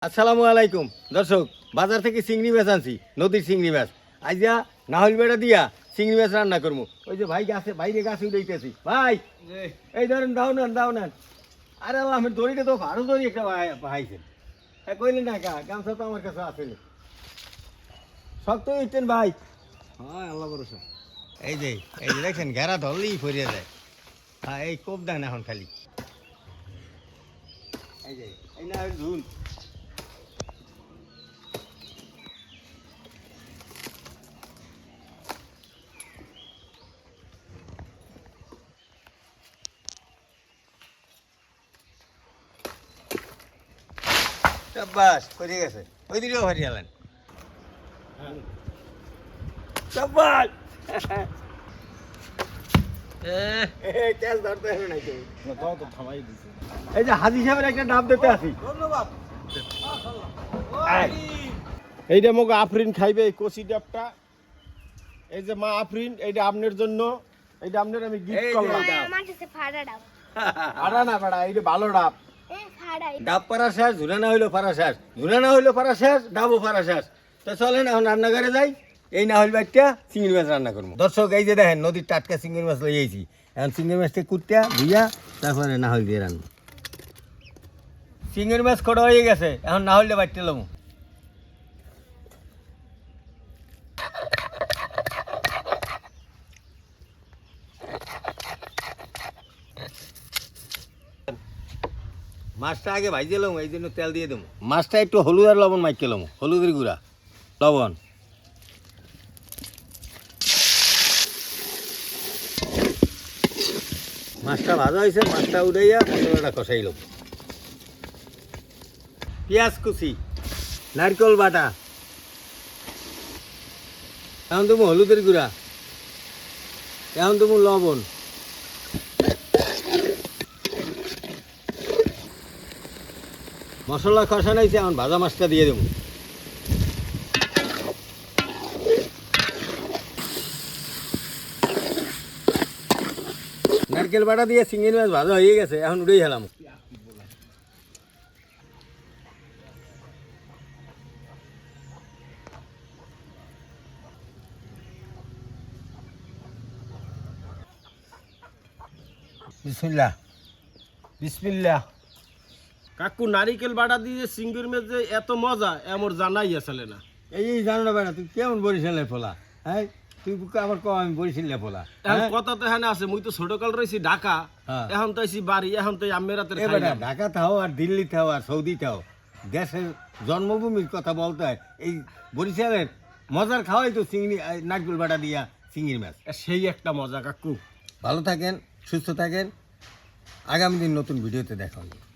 আসসালামু আলাইকুম দর্শক, বাজার থেকে চিংড়ি মাছ আনছি, নদীর চিংড়ি মাছ। আইজা নাহল বেড়া দিয়া চিংড়ি মাছ রান্না করবো। ওই যে ভাই গাছে বাইরে গাছে উঠেছি ভাই, এই ধরেন দাও নেন। আরে আল্লাহ, আমি দড়িটা তো ভালো দড়ি একটা ভাইছেন। হ্যাঁ কইলেন না গামছা তো আমার কাছে আসেনি, শক্ত উঠতেন ভাই। হ্যাঁ আল্লাহ ভরসা। এই যে দেখছেন ঘেরা ধরলেই ফরিয়ে যায়। হ্যাঁ এই কোপ দেন এখন খালি। এই না ধুন। বাস করে গেছে, ওই দিকেও হারিয়ে গেলেন। এই যে হাজি সাহেবের একটা ডাব দিতে আসি। এইটা মোক আফরিন খাইবে, এই কচি ডাবটা। এই যে মা আফরিন, এইটা আপনার জন্য, এইটা আপনার আমি গিফট করলাম। আড়া না পাড়া, এইটা ভালো ডাব। ডাব পাড়া শেষ, ঝুনা না হইলো পাড়া শেষ, ঝুনা না হইলো পাড়া শেষ, ডাবও পাড়া শেষ। তো চলেন এখন রান্নাঘরে যাই। এই না হইল একটা চিংড়ি মাছ রান্না করবো। দর্শক এই যে দেখেন নদীর টাটকা চিংড়ি মাছ লইয়েছি। এখন চিংড়ি মাছটা কুটিয়া ধুইয়া তারপরে না হইল দিয়ে রান্না। চিংড়ি মাছ কটা হয়ে গেছে, এখন না হইলে বাড়তে লমু। মাছটা আগে ভাইজে লম, এই জন্য তেল দিয়ে দেবো। মাছটা একটু হলুদ আর লবণ মাইকে লম, হলুদের গুঁড়া, লবণ। মাছটা ভাজা হয়েছে, মাছটা উড়াইয়া মশলাটা কষাই লম। পেঁয়াজ কুচি, নারকেল বাটা, এখন তুমি হলুদের গুঁড়া, এখন তুমি লবণ। মশলা কষানো হয়েছে, এখন ভাজা মাছটা দিয়ে দেবো। নারকেল বাটা দিয়ে চিংড়ি মাছ ভাজা হয়ে গেছে, এখন উঠেই হেলাম। বিসমিল্লাহ। বিসমিল্লাহ। কাকু নারিকেল বাটা দিয়ে চিংড়ির মাছ যে এত মজা এমন জানাই আসলে না। এই জানো না বেটা, তুই কেমন বরিশালের ফোলা? হ্যাঁ তুই আবার কম, আমি বরিশালের ফোলা। এখন কথা তো হ্যাঁ আছে, মুই তো ছোট কাল রয়েছি ঢাকা, এখন তো আইছি বাড়ি, এখন তো আমি রাতের খাইলাম। ঢাকা থাও আর দিল্লি থাও আর সৌদি থাও, দেশের জন্মভূমির কথা বলতে হয়। এই বরিশালের মজার খাওয়াই তো চিংড়ি, নারকেল বাটা দিয়া চিংড়ি মাছ। সেই একটা মজা কাকু। ভালো থাকেন, সুস্থ থাকেন, আগামী দিন নতুন ভিডিওতে দেখা হবে।